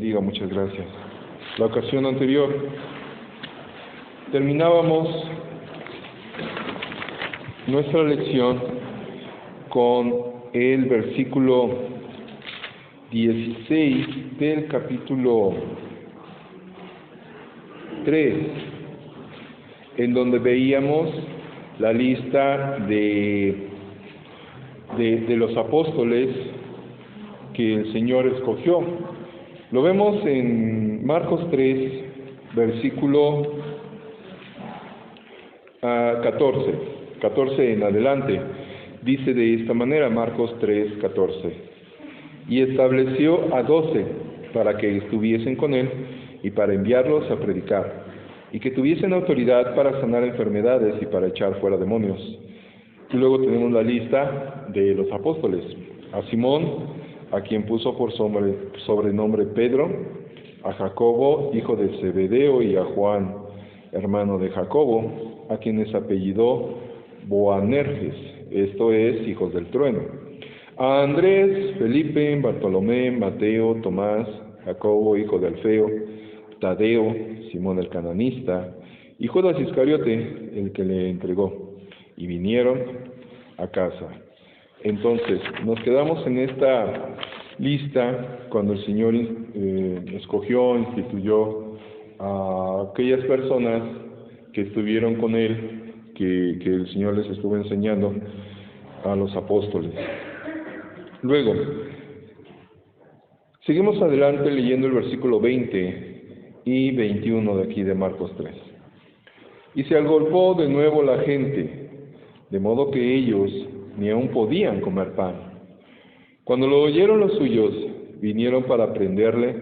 Diga, muchas gracias. La ocasión anterior terminábamos nuestra lección con el versículo 16 del capítulo 3, en donde veíamos la lista de los apóstoles que el Señor escogió. Lo vemos en Marcos 3, versículo 14 en adelante. Dice de esta manera, Marcos 3, 14. Y estableció a 12 para que estuviesen con él y para enviarlos a predicar, y que tuviesen autoridad para sanar enfermedades y para echar fuera demonios. Y luego tenemos la lista de los apóstoles: a Simón, a quien puso por sobrenombre Pedro, a Jacobo, hijo de Zebedeo, y a Juan, hermano de Jacobo, a quienes apellidó Boanerges, esto es, hijos del trueno, a Andrés, Felipe, Bartolomé, Mateo, Tomás, Jacobo, hijo de Alfeo, Tadeo, Simón el cananista, y Judas Iscariote, el que le entregó, y vinieron a casa. Entonces, nos quedamos en esta lista cuando el Señor escogió, instituyó a aquellas personas que estuvieron con Él, que el Señor les estuvo enseñando, a los apóstoles. Luego, seguimos adelante leyendo el versículo 20 y 21 de aquí de Marcos 3. Y se agolpó de nuevo la gente, de modo que ellos ni aún podían comer pan. Cuando lo oyeron los suyos, vinieron para prenderle,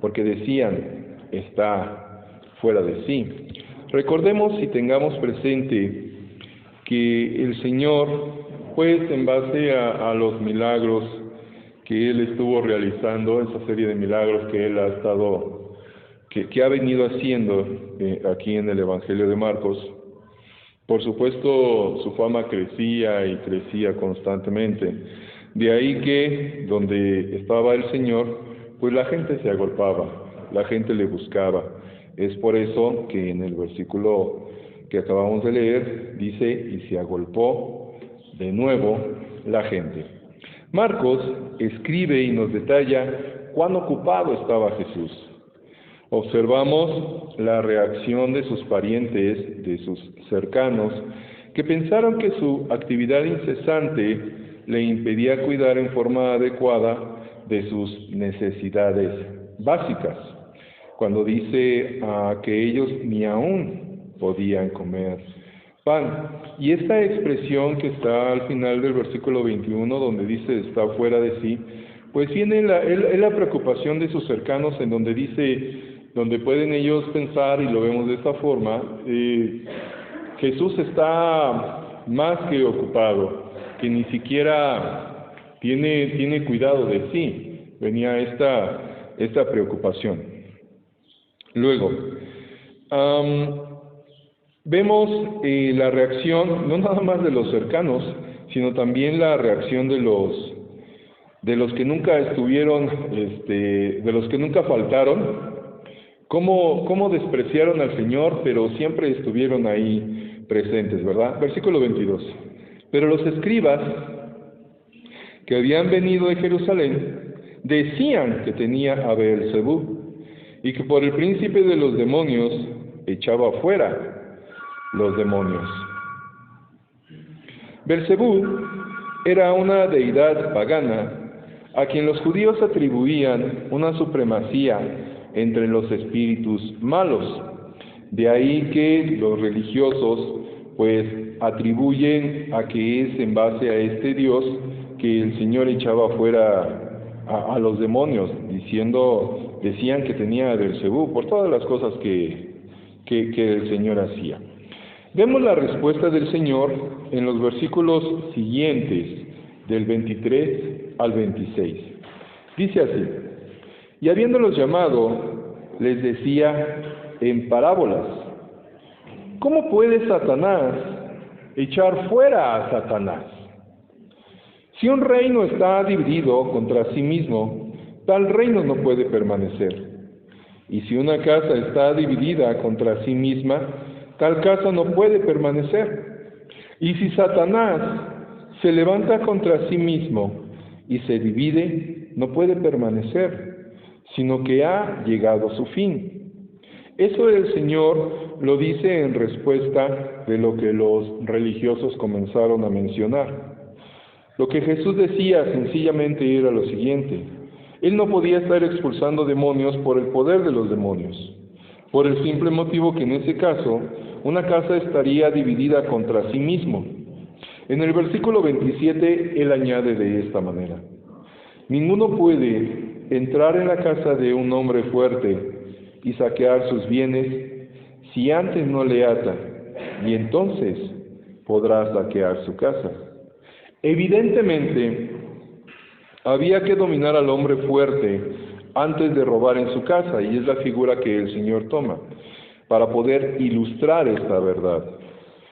porque decían, está fuera de sí. Recordemos y tengamos presente que el Señor, pues en base a los milagros que Él estuvo realizando, esa serie de milagros que Él ha estado, que ha venido haciendo aquí en el Evangelio de Marcos, por supuesto, su fama crecía y crecía constantemente. De ahí que, donde estaba el Señor, pues la gente se agolpaba, la gente le buscaba. Es por eso que en el versículo que acabamos de leer, dice, y se agolpó de nuevo la gente. Marcos escribe y nos detalla cuán ocupado estaba Jesús. Observamos la reacción de sus parientes, de sus cercanos, que pensaron que su actividad incesante le impedía cuidar en forma adecuada de sus necesidades básicas, cuando dice que ellos ni aún podían comer pan. Y esta expresión que está al final del versículo 21, donde dice está fuera de sí, pues viene la preocupación de sus cercanos, en donde dice, donde pueden ellos pensar, y lo vemos de esta forma, Jesús está más que ocupado, que ni siquiera tiene cuidado de sí. Venía esta preocupación. Luego, vemos la reacción, no nada más de los cercanos, sino también la reacción de los que nunca estuvieron, de los que nunca faltaron. Cómo despreciaron al Señor, pero siempre estuvieron ahí presentes, ¿verdad? Versículo 22. Pero los escribas que habían venido de Jerusalén decían que tenía a Beelzebú y que por el príncipe de los demonios echaba fuera los demonios. Beelzebú era una deidad pagana a quien los judíos atribuían una supremacía entre los espíritus malos. De ahí que los religiosos pues atribuyen a que es en base a este Dios que el Señor echaba fuera a los demonios, decían que tenía a Beelzebú por todas las cosas que el Señor hacía. Vemos la respuesta del Señor en los versículos siguientes, del 23 al 26. Dice así: y habiéndolos llamado, les decía en parábolas: ¿cómo puede Satanás echar fuera a Satanás? Si un reino está dividido contra sí mismo, tal reino no puede permanecer. Y si una casa está dividida contra sí misma, tal casa no puede permanecer. Y si Satanás se levanta contra sí mismo y se divide, no puede permanecer, sino que ha llegado a su fin. Eso el Señor lo dice en respuesta de lo que los religiosos comenzaron a mencionar. Lo que Jesús decía sencillamente era lo siguiente: Él no podía estar expulsando demonios por el poder de los demonios, por el simple motivo que en ese caso una casa estaría dividida contra sí mismo. En el versículo 27 Él añade de esta manera: ninguno puede entrar en la casa de un hombre fuerte y saquear sus bienes si antes no le ata, y entonces podrá saquear su casa. Evidentemente, había que dominar al hombre fuerte antes de robar en su casa, y es la figura que el Señor toma para poder ilustrar esta verdad.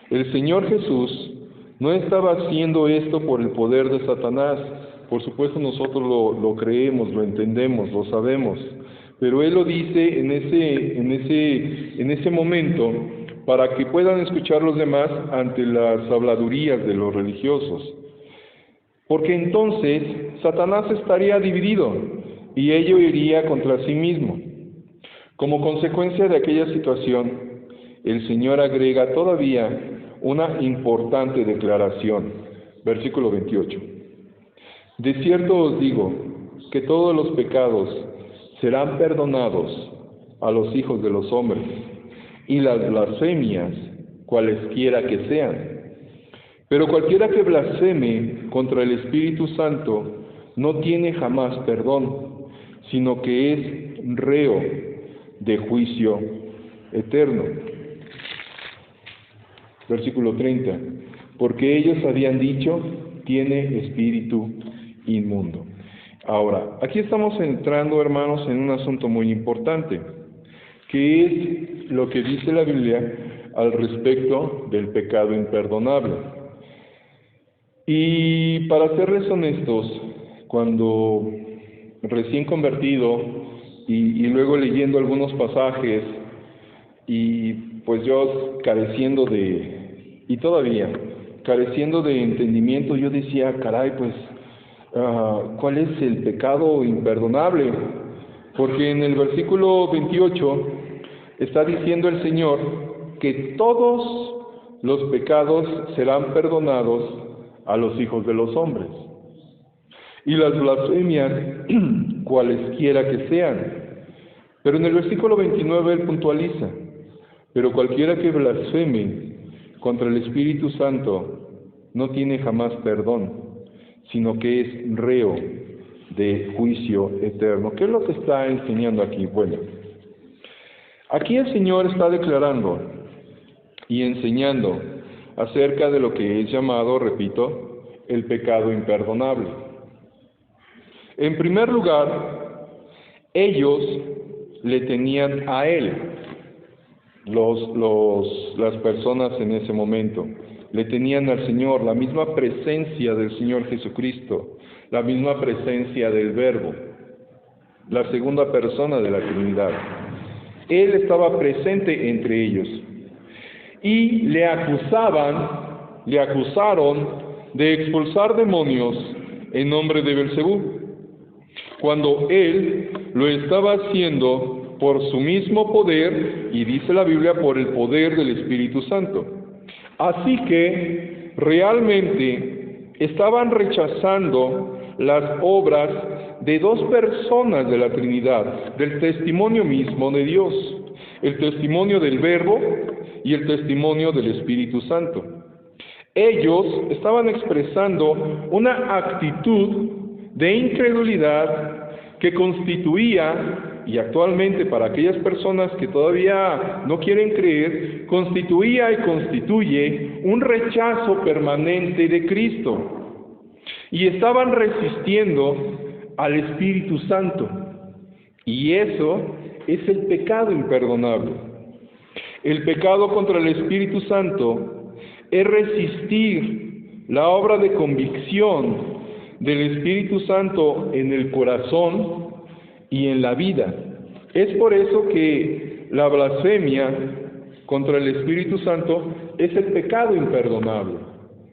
El Señor Jesús no estaba haciendo esto por el poder de Satanás. Por supuesto nosotros lo creemos, lo entendemos, lo sabemos, pero Él lo dice en ese momento para que puedan escuchar los demás ante las habladurías de los religiosos. Porque entonces Satanás estaría dividido y ello iría contra sí mismo. Como consecuencia de aquella situación, el Señor agrega todavía una importante declaración. Versículo 28. De cierto os digo que todos los pecados serán perdonados a los hijos de los hombres, y las blasfemias, cualesquiera que sean. Pero cualquiera que blasfeme contra el Espíritu Santo no tiene jamás perdón, sino que es reo de juicio eterno. Versículo 30. Porque ellos habían dicho: tiene espíritu inmundo. Ahora, aquí estamos entrando, hermanos, en un asunto muy importante, que es lo que dice la Biblia al respecto del pecado imperdonable. Y para serles honestos, cuando recién convertido y luego leyendo algunos pasajes, y pues yo careciendo y todavía careciendo de entendimiento, yo decía, caray, pues, ¿cuál es el pecado imperdonable? Porque en el versículo 28 está diciendo el Señor que todos los pecados serán perdonados a los hijos de los hombres, y las blasfemias, cualesquiera que sean. Pero en el versículo 29 Él puntualiza: pero cualquiera que blasfeme contra el Espíritu Santo no tiene jamás perdón, sino que es reo de juicio eterno. ¿Qué es lo que está enseñando aquí? Bueno, aquí el Señor está declarando y enseñando acerca de lo que es llamado, repito, el pecado imperdonable. En primer lugar, ellos le tenían a Él, las personas en ese momento, le tenían al Señor, la misma presencia del Señor Jesucristo, la misma presencia del Verbo, la segunda persona de la Trinidad. Él estaba presente entre ellos. Y le acusaron de expulsar demonios en nombre de Belcebú, cuando Él lo estaba haciendo por su mismo poder, y dice la Biblia, por el poder del Espíritu Santo. Así que realmente estaban rechazando las obras de dos personas de la Trinidad, del testimonio mismo de Dios, el testimonio del Verbo y el testimonio del Espíritu Santo. Ellos estaban expresando una actitud de incredulidad que constituía, y actualmente para aquellas personas que todavía no quieren creer, constituía y constituye un rechazo permanente de Cristo. Y estaban resistiendo al Espíritu Santo. Y eso es el pecado imperdonable. El pecado contra el Espíritu Santo es resistir la obra de convicción del Espíritu Santo en el corazón y en la vida. Es por eso que la blasfemia contra el Espíritu Santo es el pecado imperdonable.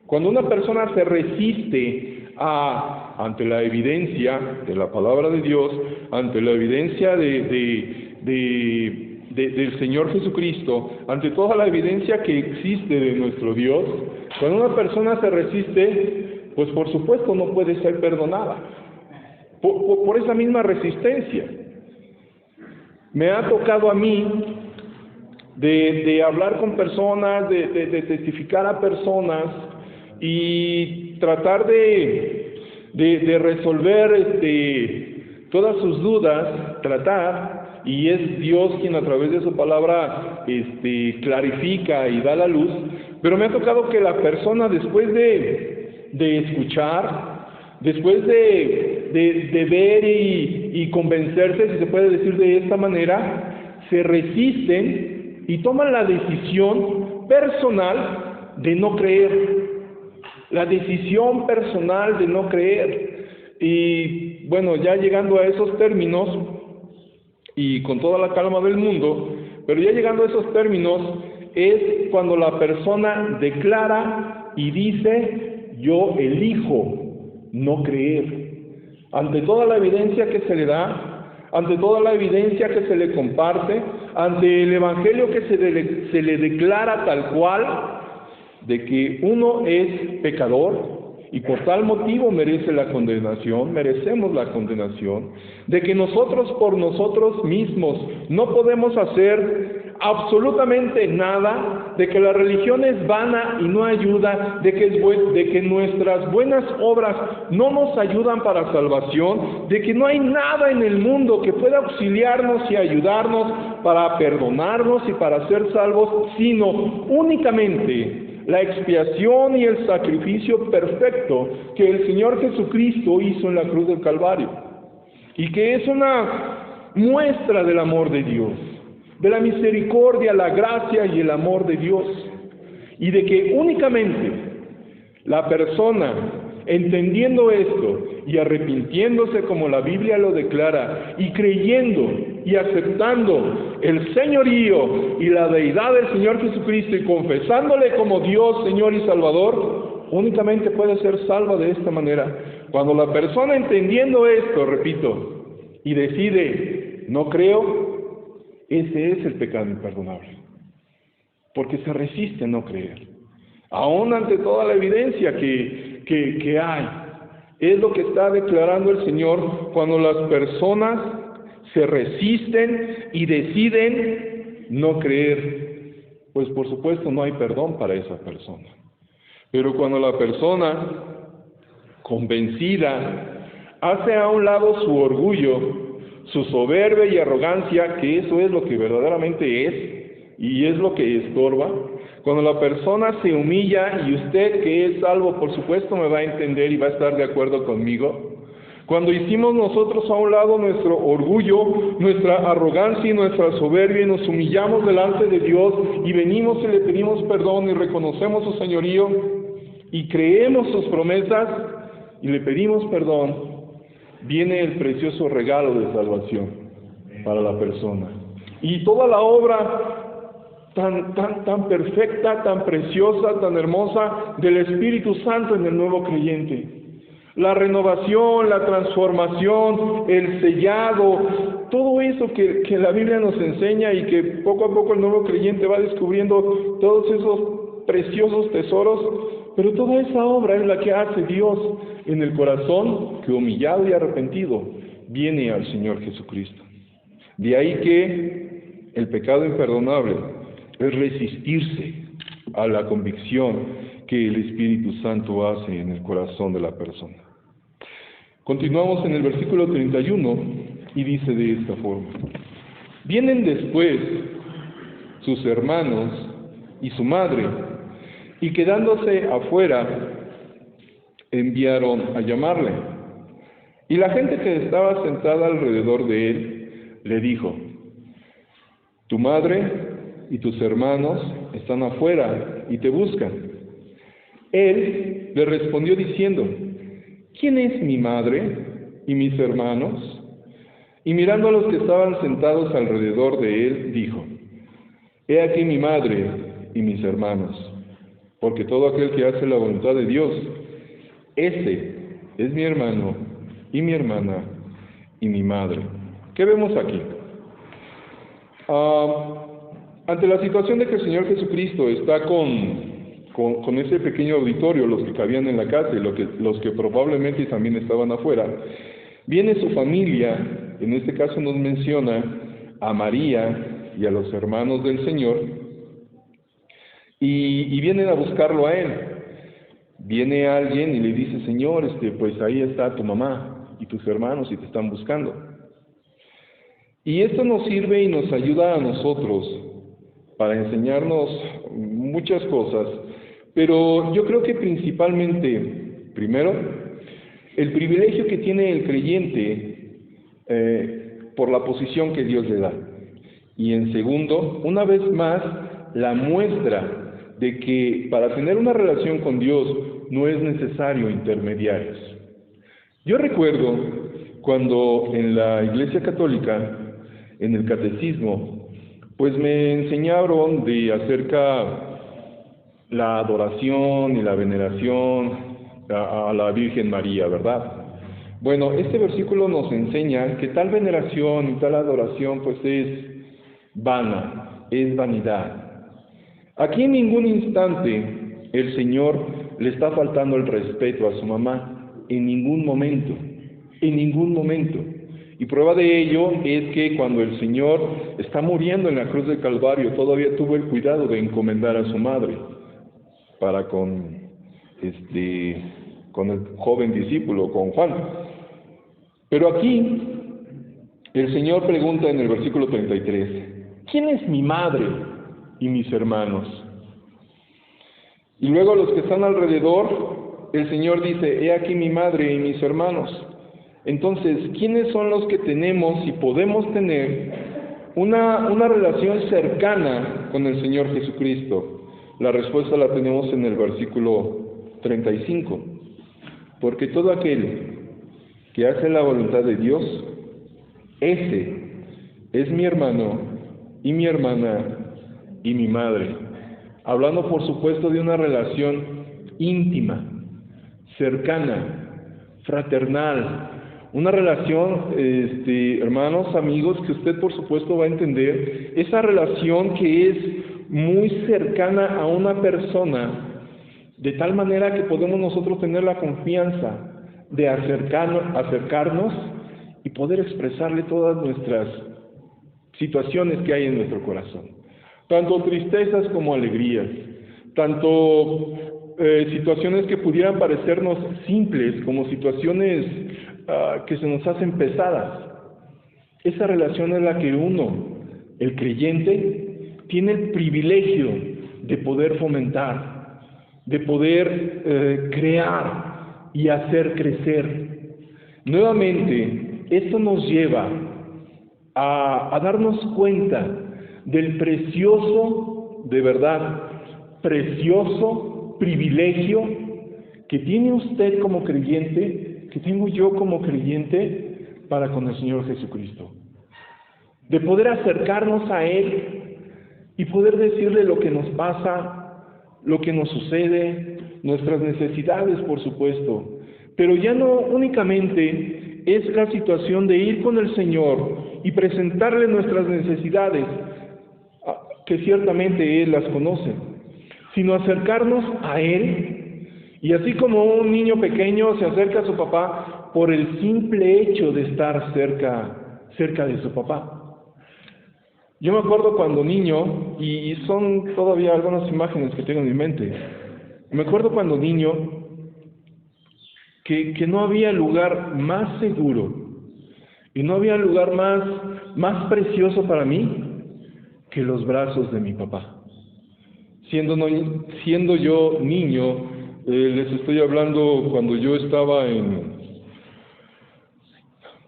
Cuando una persona se resiste ante la evidencia de la palabra de Dios, ante la evidencia del Señor Jesucristo, ante toda la evidencia que existe de nuestro Dios, cuando una persona se resiste, pues por supuesto no puede ser perdonada por esa misma resistencia. Me ha tocado a mí de hablar con personas, de testificar a personas y tratar de resolver todas sus dudas, y es Dios quien a través de su palabra clarifica y da la luz, pero me ha tocado que la persona después de escuchar, después de ver y convencerse, si se puede decir de esta manera, se resisten y toman la decisión personal de no creer. La decisión personal de no creer. Y bueno, ya llegando a esos términos, y con toda la calma del mundo, pero ya llegando a esos términos, es cuando la persona declara y dice: yo elijo no creer. Ante toda la evidencia que se le da, ante toda la evidencia que se le comparte, ante el Evangelio que se le declara tal cual, de que uno es pecador y por tal motivo merece la condenación, merecemos la condenación, de que nosotros por nosotros mismos no podemos hacer absolutamente nada, de que la religión es vana y no ayuda, de que nuestras buenas obras no nos ayudan para salvación, de que no hay nada en el mundo que pueda auxiliarnos y ayudarnos para perdonarnos y para ser salvos, sino únicamente la expiación y el sacrificio perfecto que el Señor Jesucristo hizo en la cruz del Calvario, y que es una muestra del amor de Dios, de la misericordia, la gracia y el amor de Dios, y de que únicamente la persona, entendiendo esto y arrepintiéndose como la Biblia lo declara, y creyendo y aceptando el señorío y la deidad del Señor Jesucristo y confesándole como Dios, Señor y Salvador, únicamente puede ser salva de esta manera. Cuando la persona, entendiendo esto, repito, y decide no creo, ese es el pecado imperdonable, porque se resiste a no creer, aún ante toda la evidencia que hay. Es lo que está declarando el Señor cuando las personas se resisten y deciden no creer. Pues por supuesto no hay perdón para esa persona. Pero cuando la persona, convencida, hace a un lado su orgullo, su soberbia y arrogancia, que eso es lo que verdaderamente es, y es lo que estorba, cuando la persona se humilla, y usted que es salvo, por supuesto me va a entender y va a estar de acuerdo conmigo, cuando hicimos nosotros a un lado nuestro orgullo, nuestra arrogancia y nuestra soberbia, y nos humillamos delante de Dios, y venimos y le pedimos perdón, y reconocemos su señorío, y creemos sus promesas, y le pedimos perdón, viene el precioso regalo de salvación para la persona. Y toda la obra tan perfecta, tan preciosa, tan hermosa del Espíritu Santo en el nuevo creyente. La renovación, la transformación, el sellado, todo eso que la Biblia nos enseña, y que poco a poco el nuevo creyente va descubriendo todos esos preciosos tesoros, pero toda esa obra es la que hace Dios en el corazón que, humillado y arrepentido, viene al Señor Jesucristo. De ahí que el pecado imperdonable es resistirse a la convicción que el Espíritu Santo hace en el corazón de la persona. Continuamos en el versículo 31 y dice de esta forma: vienen después sus hermanos y su madre, y quedándose afuera enviaron a llamarle. Y la gente que estaba sentada alrededor de él le dijo: tu madre y tus hermanos están afuera y te buscan. Él le respondió diciendo: ¿quién es mi madre y mis hermanos? Y mirando a los que estaban sentados alrededor de él, dijo: He aquí mi madre y mis hermanos, porque todo aquel que hace la voluntad de Dios, ese es mi hermano y mi hermana y mi madre. ¿Qué vemos aquí? Ante la situación de que el Señor Jesucristo está con ese pequeño auditorio, los que cabían en la casa y los que probablemente también estaban afuera, viene su familia, en este caso nos menciona a María y a los hermanos del Señor, y vienen a buscarlo a él. Viene alguien y le dice: Señor, pues ahí está tu mamá y tus hermanos y te están buscando. Y esto nos sirve y nos ayuda a nosotros para enseñarnos muchas cosas, pero yo creo que principalmente, primero, el privilegio que tiene el creyente por la posición que Dios le da. Y en segundo, una vez más, la muestra de que para tener una relación con Dios no es necesario intermediarios. Yo recuerdo cuando en la Iglesia Católica, en el Catecismo, pues me enseñaron de acerca la adoración y la veneración a la Virgen María, ¿verdad? Bueno, este versículo nos enseña que tal veneración y tal adoración pues es vana, es vanidad. Aquí en ningún instante el Señor le está faltando el respeto a su mamá, en ningún momento, en ningún momento. Y prueba de ello es que cuando el Señor está muriendo en la cruz del Calvario, todavía tuvo el cuidado de encomendar a su madre para con el joven discípulo, con Juan. Pero aquí el Señor pregunta en el versículo 33, ¿quién es mi madre y mis hermanos? Y luego a los que están alrededor, el Señor dice: He aquí mi madre y mis hermanos. Entonces, ¿quiénes son los que tenemos y podemos tener una relación cercana con el Señor Jesucristo? La respuesta la tenemos en el versículo 35. Porque todo aquel que hace la voluntad de Dios, ese es mi hermano y mi hermana y mi madre. Hablando, por supuesto, de una relación íntima, cercana, fraternal, una relación, hermanos, amigos, que usted, por supuesto, va a entender, esa relación que es muy cercana a una persona, de tal manera que podemos nosotros tener la confianza de acercarnos y poder expresarle todas nuestras situaciones que hay en nuestro corazón, tanto tristezas como alegrías, tanto situaciones que pudieran parecernos simples como situaciones que se nos hacen pesadas. Esa relación es la que uno, el creyente, tiene el privilegio de poder fomentar, de poder crear y hacer crecer. Nuevamente, esto nos lleva a darnos cuenta del precioso, de verdad, precioso privilegio que tiene usted como creyente, que tengo yo como creyente para con el Señor Jesucristo. De poder acercarnos a Él y poder decirle lo que nos pasa, lo que nos sucede, nuestras necesidades, por supuesto. Pero ya no únicamente es la situación de ir con el Señor y presentarle nuestras necesidades, que ciertamente Él las conoce, sino acercarnos a Él, y así como un niño pequeño se acerca a su papá por el simple hecho de estar cerca de su papá. Yo me acuerdo cuando niño, y son todavía algunas imágenes que tengo en mi mente, me acuerdo cuando niño que no había lugar más seguro y no había lugar más precioso para mí que los brazos de mi papá. Siendo yo niño, les estoy hablando cuando yo estaba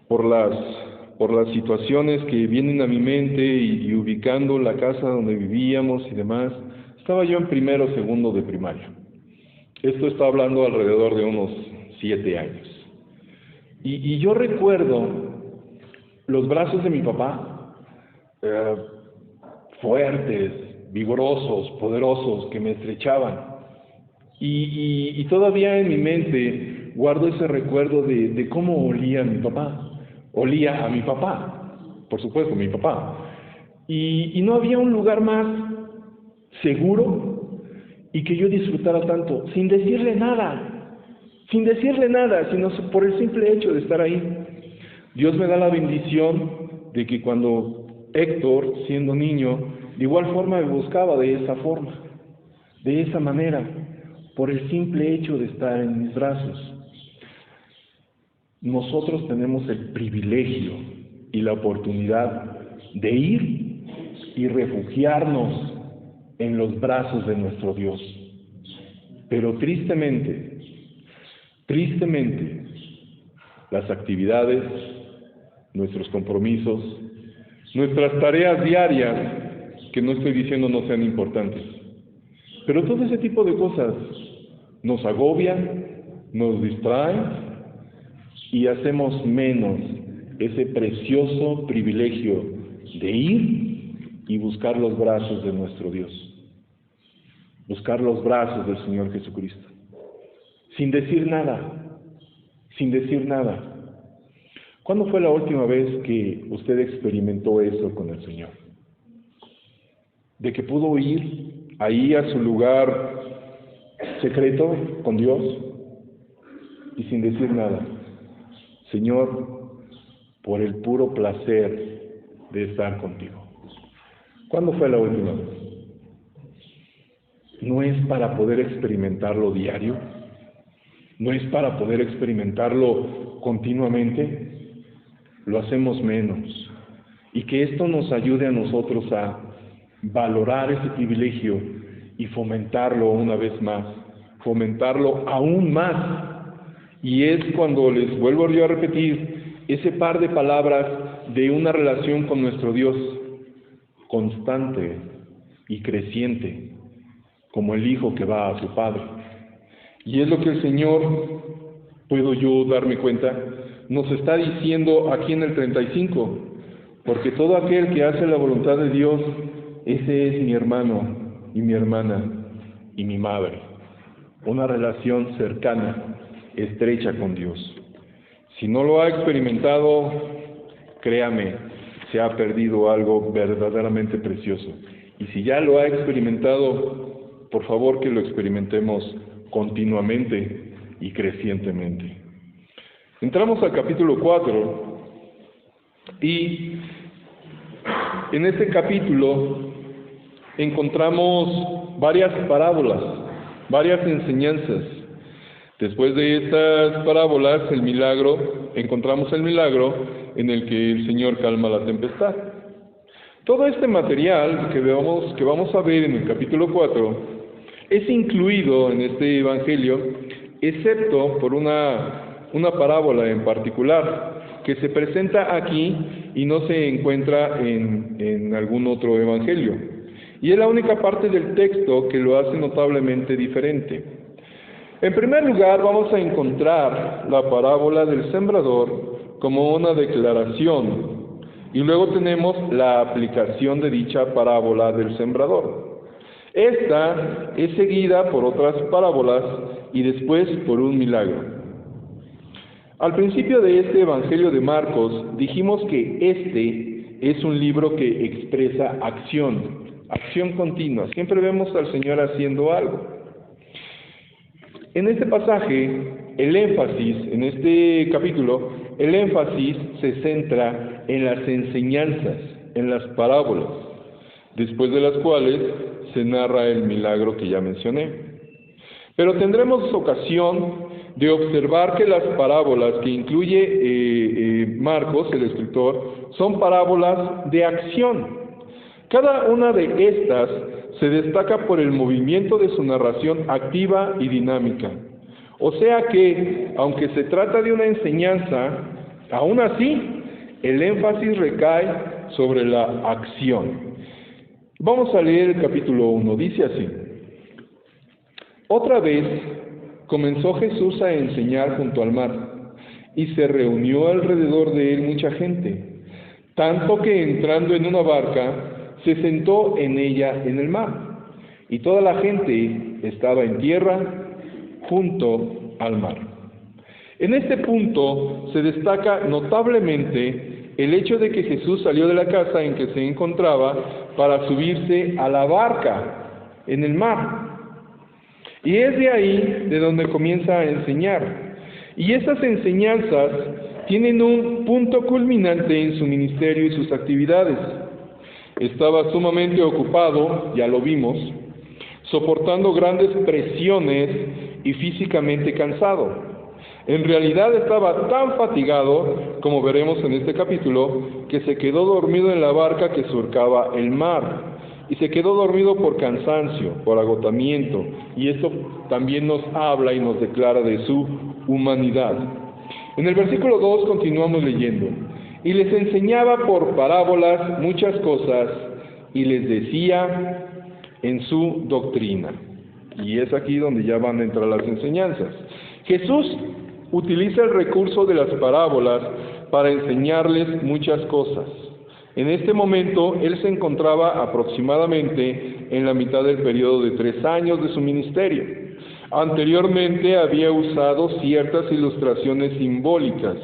por las situaciones que vienen a mi mente y ubicando la casa donde vivíamos y demás, estaba yo en primero o segundo de primaria. Esto está hablando alrededor de unos 7 años. Y yo recuerdo los brazos de mi papá, fuertes, vigorosos, poderosos, que me estrechaban. Y todavía en mi mente guardo ese recuerdo de cómo olía mi papá. Olía a mi papá, por supuesto, mi papá. Y no había un lugar más seguro y que yo disfrutara tanto, sin decirle nada, sino por el simple hecho de estar ahí. Dios me da la bendición de que cuando Héctor, siendo niño, de igual forma me buscaba de esa forma, de esa manera, por el simple hecho de estar en mis brazos. Nosotros tenemos el privilegio y la oportunidad de ir y refugiarnos en los brazos de nuestro Dios. Pero tristemente, las actividades, nuestros compromisos, nuestras tareas diarias, que no estoy diciendo no sean importantes, pero todo ese tipo de cosas nos agobian, nos distraen y hacemos menos ese precioso privilegio de ir y buscar los brazos de nuestro Dios, buscar los brazos del Señor Jesucristo, sin decir nada. ¿Cuándo fue la última vez que usted experimentó eso con el Señor? De que pudo ir ahí a su lugar secreto con Dios y sin decir nada. Señor, por el puro placer de estar contigo. ¿Cuándo fue la última vez? ¿No es para poder experimentarlo diario? ¿No es para poder experimentarlo continuamente? Lo hacemos menos. Y que esto nos ayude a nosotros a valorar ese privilegio y fomentarlo una vez más, fomentarlo aún más. Y es cuando les vuelvo yo a repetir ese par de palabras de una relación con nuestro Dios constante y creciente, como el hijo que va a su padre. Y es lo que el Señor, puedo yo darme cuenta, nos está diciendo aquí en el 35, porque todo aquel que hace la voluntad de Dios, ese es mi hermano y mi hermana y mi madre. Una relación cercana, estrecha con Dios. Si no lo ha experimentado, créame, se ha perdido algo verdaderamente precioso. Y si ya lo ha experimentado, por favor que lo experimentemos continuamente y crecientemente. Entramos al capítulo 4 y en este capítulo encontramos varias parábolas, varias enseñanzas. Después de estas parábolas, encontramos el milagro en el que el Señor calma la tempestad. Todo este material que vamos a ver en el capítulo 4 es incluido en este evangelio, excepto por una parábola en particular que se presenta aquí y no se encuentra en algún otro evangelio. Y es la única parte del texto que lo hace notablemente diferente. En primer lugar, vamos a encontrar la parábola del sembrador como una declaración, y luego tenemos la aplicación de dicha parábola del sembrador. Esta es seguida por otras parábolas y después por un milagro. Al principio de este Evangelio de Marcos dijimos que este es un libro que expresa acción continua. Siempre vemos al Señor haciendo algo. En este pasaje, en este capítulo, el énfasis se centra en las enseñanzas, en las parábolas, después de las cuales se narra el milagro que ya mencioné. Pero tendremos ocasión de observar que las parábolas que incluye Marcos, el escritor, son parábolas de acción. Cada una de estas se destaca por el movimiento de su narración activa y dinámica. O sea que, aunque se trata de una enseñanza, aún así, el énfasis recae sobre la acción. Vamos a leer el capítulo 1, dice así. Otra vez comenzó Jesús a enseñar junto al mar, y se reunió alrededor de él mucha gente. tanto que entrando en una barca, se sentó en ella en el mar, y toda la gente estaba en tierra junto al mar. En este punto se destaca notablemente el hecho de que Jesús salió de la casa en que se encontraba para subirse a la barca en el mar. Y es de ahí de donde comienza a enseñar. Y esas enseñanzas tienen un punto culminante en su ministerio y sus actividades. Estaba sumamente ocupado, ya lo vimos, soportando grandes presiones y físicamente cansado. En realidad estaba tan fatigado, como veremos en este capítulo, que se quedó dormido en la barca que surcaba el mar. Y se quedó dormido por cansancio, por agotamiento. Y esto también nos habla y nos declara de su humanidad. En el versículo 2 continuamos leyendo. Y les enseñaba por parábolas muchas cosas, y les decía en su doctrina. Y es aquí donde ya van a entrar las enseñanzas. Jesús utiliza el recurso de las parábolas para enseñarles muchas cosas. En este momento, él se encontraba aproximadamente en la mitad del periodo de 3 años de su ministerio. Anteriormente había usado ciertas ilustraciones simbólicas,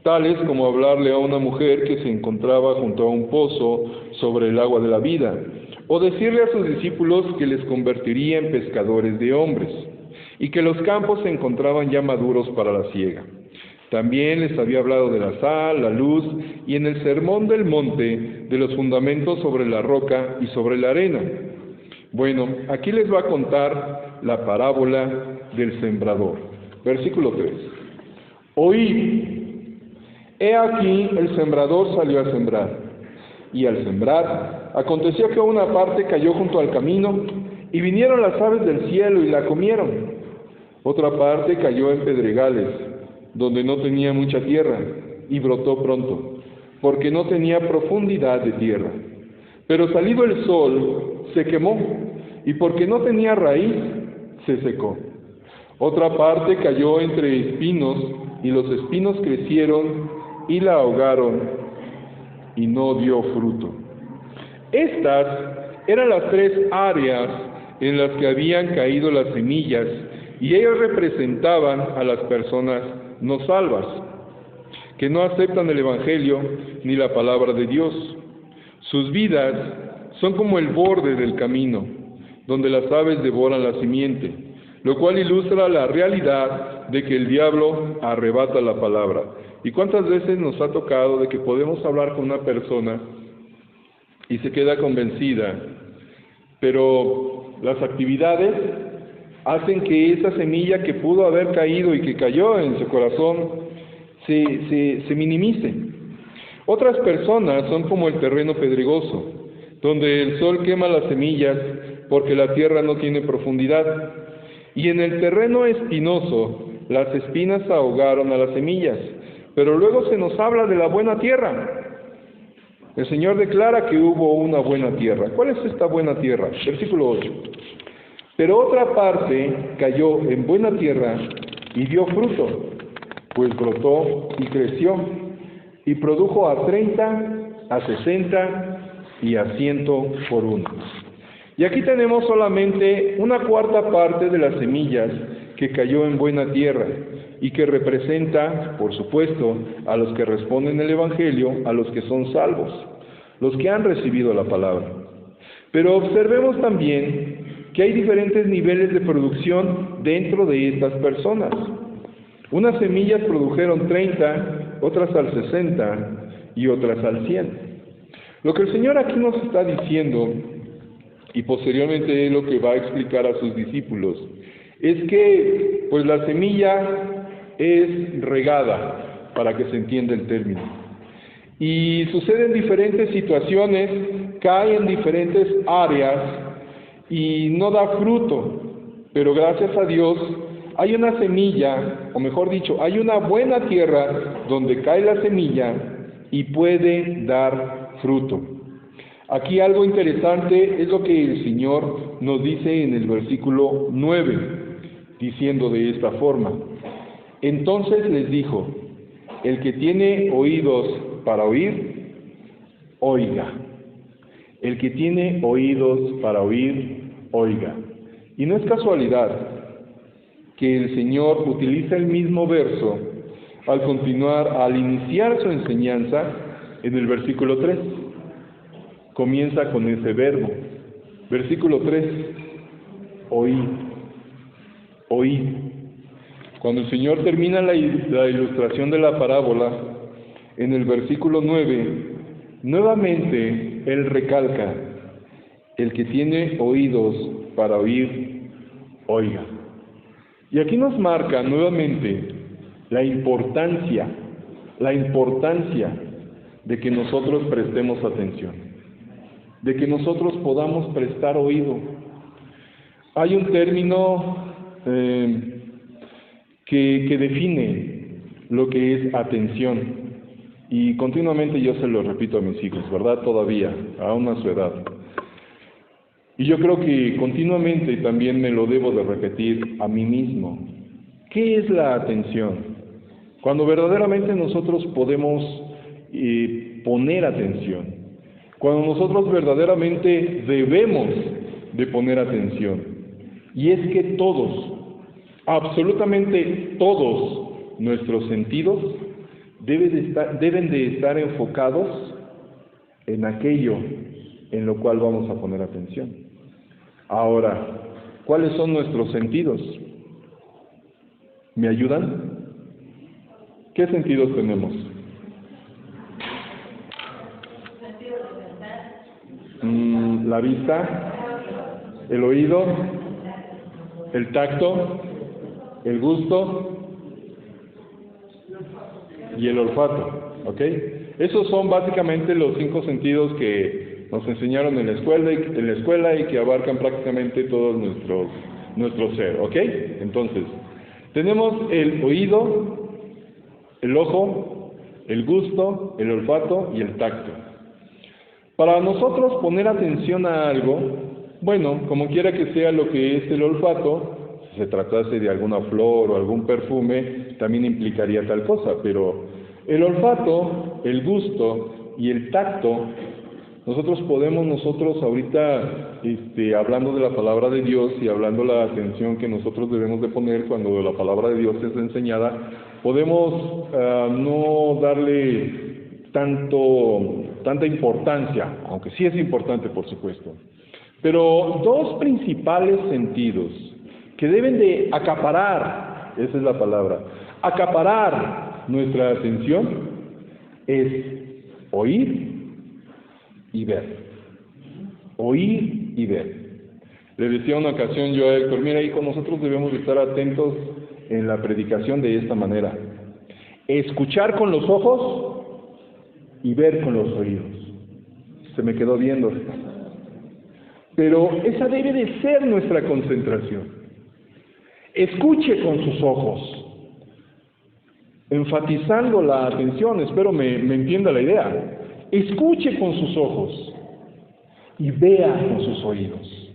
tales como hablarle a una mujer que se encontraba junto a un pozo sobre el agua de la vida, o decirle a sus discípulos que les convertiría en pescadores de hombres, y que los campos se encontraban ya maduros para la siega. También les había hablado de la sal, la luz, y en el sermón del monte, de los fundamentos sobre la roca y sobre la arena. Bueno, aquí les va a contar la parábola del sembrador. Versículo 3. Oíd, he aquí el sembrador salió a sembrar, y al sembrar, aconteció que una parte cayó junto al camino, y vinieron las aves del cielo y la comieron. Otra parte cayó en pedregales, donde no tenía mucha tierra, y brotó pronto, porque no tenía profundidad de tierra. Pero salido el sol, se quemó, y porque no tenía raíz, se secó. Otra parte cayó entre espinos, y los espinos crecieron y la ahogaron, y no dio fruto. Estas eran las 3 áreas en las que habían caído las semillas, y ellas representaban a las personas no salvas, que no aceptan el Evangelio ni la palabra de Dios. Sus vidas son como el borde del camino, donde las aves devoran la simiente, lo cual ilustra la realidad de que el diablo arrebata la palabra. ¿Y cuántas veces nos ha tocado de que podemos hablar con una persona y se queda convencida, pero las actividades hacen que esa semilla que pudo haber caído y que cayó en su corazón se minimice? Otras personas son como el terreno pedregoso, donde el sol quema las semillas porque la tierra no tiene profundidad. Y en el terreno espinoso, las espinas ahogaron a las semillas. Pero luego se nos habla de la buena tierra. El Señor declara que hubo una buena tierra. ¿Cuál es esta buena tierra? Versículo 8. Pero otra parte cayó en buena tierra y dio fruto, pues brotó y creció, y produjo a 30, a 60 y a 100 por uno. Y aquí tenemos solamente una cuarta parte de las semillas que cayó en buena tierra, y que representa, por supuesto, a los que responden el Evangelio, a los que son salvos, los que han recibido la palabra. Pero observemos también que hay diferentes niveles de producción dentro de estas personas. Unas semillas produjeron 30, otras al 60 y otras al 100. Lo que el Señor aquí nos está diciendo, y posteriormente es lo que va a explicar a sus discípulos, es que pues la semilla es regada, para que se entienda el término. Y suceden diferentes situaciones, cae en diferentes áreas y no da fruto, pero gracias a Dios hay una semilla, o mejor dicho, hay una buena tierra donde cae la semilla y puede dar fruto. Aquí algo interesante es lo que el Señor nos dice en el versículo 9, diciendo de esta forma: entonces les dijo, el que tiene oídos para oír, oiga. El que tiene oídos para oír, oiga. Y no es casualidad que el Señor utiliza el mismo verso al iniciar su enseñanza en el versículo 3. Comienza con ese verbo. Versículo 3, oíd, oíd. Cuando el Señor termina la ilustración de la parábola, en el versículo 9, nuevamente Él recalca, el que tiene oídos para oír, oiga. Y aquí nos marca nuevamente la importancia de que nosotros prestemos atención, de que nosotros podamos prestar oído. Hay un término que define lo que es atención, y continuamente yo se lo repito a mis hijos, ¿verdad? Todavía, aún a su edad. Y yo creo que continuamente también me lo debo de repetir a mí mismo. ¿Qué es la atención? Cuando verdaderamente nosotros podemos poner atención, cuando nosotros verdaderamente debemos de poner atención, y es que todos, absolutamente todos nuestros sentidos deben de estar enfocados en aquello en lo cual vamos a poner atención. Ahora, ¿cuáles son nuestros sentidos? ¿Me ayudan? ¿Qué sentidos tenemos? La vista, el oído, el tacto, el gusto y el olfato, ¿ok? Esos son básicamente los 5 sentidos que nos enseñaron en la escuela y que abarcan prácticamente todo nuestro ser, ¿ok? Entonces, tenemos el oído, el ojo, el gusto, el olfato y el tacto. Para nosotros poner atención a algo, bueno, como quiera que sea lo que es el olfato, si se tratase de alguna flor o algún perfume, también implicaría tal cosa, pero el olfato, el gusto y el tacto, nosotros ahorita, hablando de la palabra de Dios y hablando la atención que nosotros debemos de poner cuando la palabra de Dios es enseñada, podemos no darle tanta importancia, aunque sí es importante, por supuesto. Pero 2 principales sentidos que deben de acaparar, esa es la palabra, acaparar nuestra atención, es oír y ver. Oír y ver. Le decía una ocasión yo a Héctor, mira hijo, nosotros debemos de estar atentos en la predicación de esta manera. Escuchar con los ojos y ver con los oídos. Se me quedó viendo. Pero esa debe de ser nuestra concentración. Escuche con sus ojos, enfatizando la atención, espero me entienda la idea. Escuche con sus ojos y vea con sus oídos.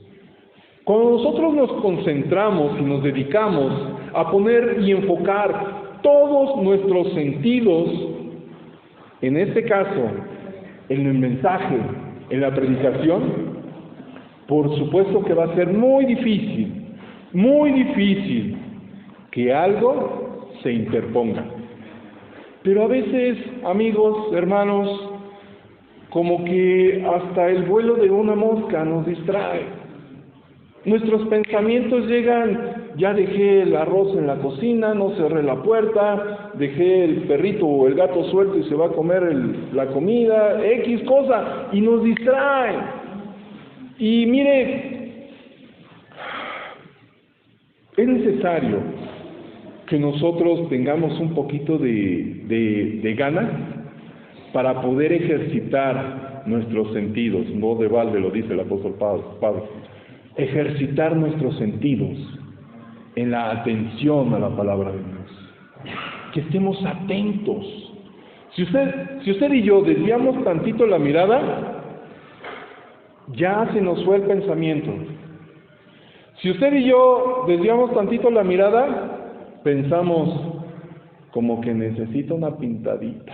Cuando nosotros nos concentramos y nos dedicamos a poner y enfocar todos nuestros sentidos, en este caso, en el mensaje, en la predicación, por supuesto que va a ser muy difícil que algo se interponga. Pero a veces, amigos, hermanos, como que hasta el vuelo de una mosca nos distrae. Nuestros pensamientos llegan, ya dejé el arroz en la cocina, no cerré la puerta, dejé el perrito o el gato suelto y se va a comer la comida, X cosa, y nos distrae. Y mire, es necesario que nosotros tengamos un poquito de ganas para poder ejercitar nuestros sentidos, no de balde lo dice el apóstol Pablo, ejercitar nuestros sentidos en la atención a la palabra de Dios, que estemos atentos. Si usted y yo desviamos tantito la mirada, ya se nos fue el pensamiento. Si usted y yo desviamos tantito la mirada, pensamos como que necesita una pintadita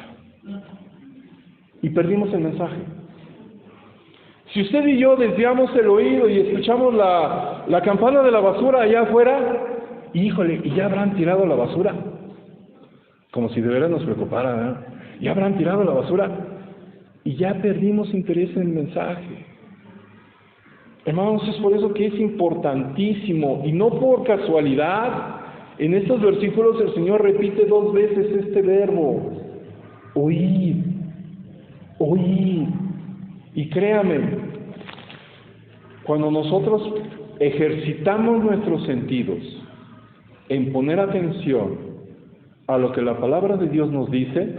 y perdimos el mensaje. Si usted y yo desviamos el oído y escuchamos la campana de la basura allá afuera, híjole, ¿y ya habrán tirado la basura? Como si de veras nos preocupara, ¿verdad? ¿Ya habrán tirado la basura? Y ya perdimos interés en el mensaje. Hermanos, es por eso que es importantísimo, y no por casualidad, en estos versículos el Señor repite 2 veces este verbo, oír, oír. Y créame, cuando nosotros ejercitamos nuestros sentidos en poner atención a lo que la palabra de Dios nos dice,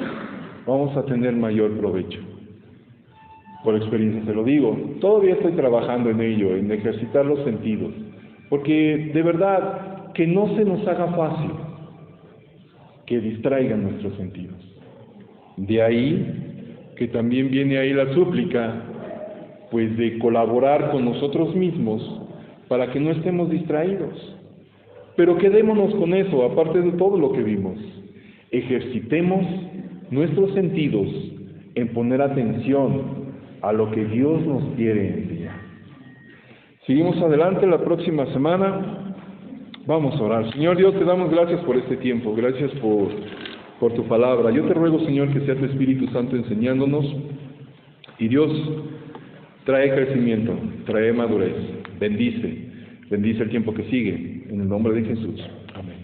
vamos a tener mayor provecho. Por experiencia se lo digo, todavía estoy trabajando en ello, en ejercitar los sentidos, porque de verdad que no se nos haga fácil que distraigan nuestros sentidos. De ahí que también viene ahí la súplica, pues de colaborar con nosotros mismos para que no estemos distraídos. Pero quedémonos con eso, aparte de todo lo que vimos. Ejercitemos nuestros sentidos en poner atención a lo que Dios nos quiere enseñar. Seguimos adelante la próxima semana. Vamos a orar. Señor Dios, te damos gracias por este tiempo. Gracias por tu palabra. Yo te ruego, Señor, que sea tu Espíritu Santo enseñándonos. Y Dios, trae crecimiento, trae madurez. Bendice el tiempo que sigue. En el nombre de Jesús. Amén.